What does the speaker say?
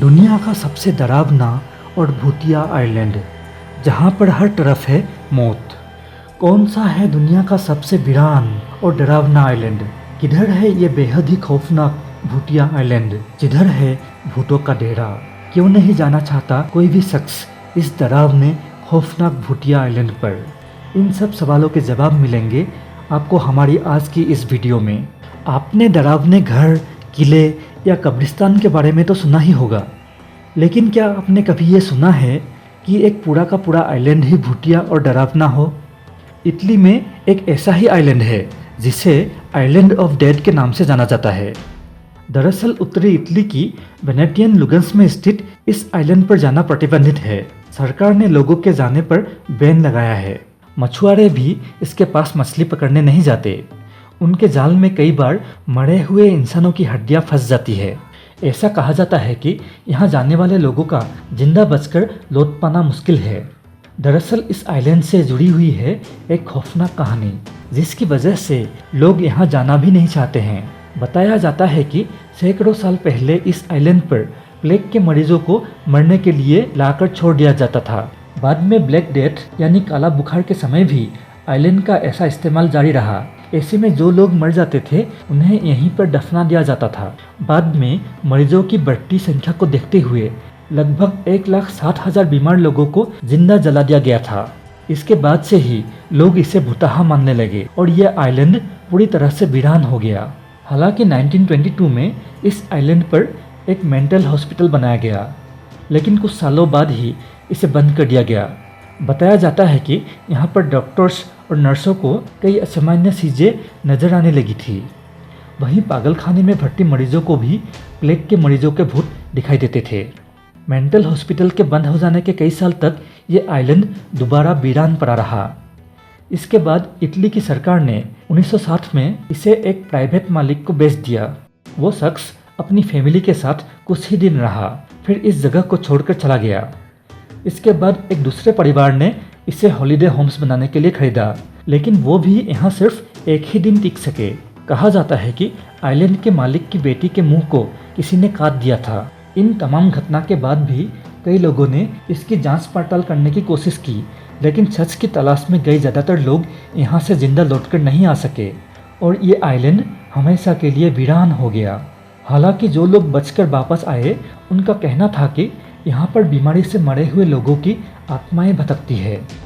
दुनिया का सबसे डरावना और भूतिया आइलैंड जहाँ पर हर तरफ है मौत। कौन सा है दुनिया का सबसे वीरान और डरावना आइलैंड? किधर है ये बेहद ही खौफनाक भूतिया आइलैंड जिधर है भूतों का डेरा? क्यों नहीं जाना चाहता कोई भी शख्स इस डरावने खौफनाक भूतिया आइलैंड पर? इन सब सवालों के जवाब मिलेंगे आपको हमारी आज की इस वीडियो में। आपने डरावने घर, किले या कब्रिस्तान के बारे में तो सुना ही होगा, लेकिन क्या आपने कभी ये सुना है कि एक पूरा का पूरा आइलैंड ही भूतिया और डरावना हो? इटली में एक ऐसा ही आइलैंड है जिसे आइलैंड ऑफ डेड के नाम से जाना जाता है। दरअसल उत्तरी इटली की वेनेटियन लुगन्स में स्थित इस आइलैंड पर जाना प्रतिबंधित है। सरकार ने लोगों के जाने पर बैन लगाया है। मछुआरे भी इसके पास मछली पकड़ने नहीं जाते। उनके जाल में कई बार मरे हुए इंसानों की हड्डियां फंस जाती है। ऐसा कहा जाता है कि यहाँ जाने वाले लोगों का जिंदा बचकर लौट पाना मुश्किल है। दरअसल इस आइलैंड से जुड़ी हुई है एक खौफनाक कहानी, जिसकी वजह से लोग यहाँ जाना भी नहीं चाहते हैं। बताया जाता है कि सैकड़ों साल पहले इस आइलैंड पर प्लेग के मरीजों को मरने के लिए लाकर छोड़ दिया जाता था। बाद में ब्लैक डेथ यानी काला बुखार के समय भी आइलैंड का ऐसा इस्तेमाल जारी रहा। ऐसे में जो लोग मर जाते थे उन्हें यहीं पर दफना दिया जाता था। बाद में मरीजों की बढ़ती संख्या को देखते हुए लगभग 1,60,000 बीमार लोगों को जिंदा जला दिया गया था। इसके बाद से ही लोग इसे भुतहा मानने लगे और यह आइलैंड पूरी तरह से वीरान हो गया। हालांकि 1922 में इस आइलैंड पर एक मेंटल हॉस्पिटल बनाया गया, लेकिन कुछ सालों बाद ही इसे बंद कर दिया गया। बताया जाता है कि यहाँ पर डॉक्टर्स और नर्सों को कई असामान्य चीज़ें नजर आने लगी थी। वहीं पागलखाने में भर्ती मरीजों को भी प्लेग के मरीजों के भूत दिखाई देते थे। मेंटल हॉस्पिटल के बंद हो जाने के कई साल तक ये आइलैंड दोबारा वीरान पड़ा रहा। इसके बाद इटली की सरकार ने 1960 में इसे एक प्राइवेट मालिक को बेच दिया। वो शख्स अपनी फैमिली के साथ कुछ ही दिन रहा, फिर इस जगह को छोड़कर चला गया। इसके बाद एक दूसरे परिवार ने इसे हॉलिडे होम्स बनाने के लिए खरीदा, लेकिन वो भी यहाँ सिर्फ एक ही दिन टिक सके। कहा जाता है कि आइलैंड के मालिक की बेटी के मुंह को किसी ने काट दिया था। इन तमाम घटना के बाद भी कई लोगों ने इसकी जांच पड़ताल करने की कोशिश की, लेकिन सच की तलाश में गए ज़्यादातर लोग यहाँ से जिंदा लौटकर नहीं आ सके और ये आइलैंड हमेशा के लिए वीरान हो गया। हालांकि जो लोग बचकर वापस आए उनका कहना था कि यहाँ पर बीमारी से मरे हुए लोगों की आत्माएं भटकती है।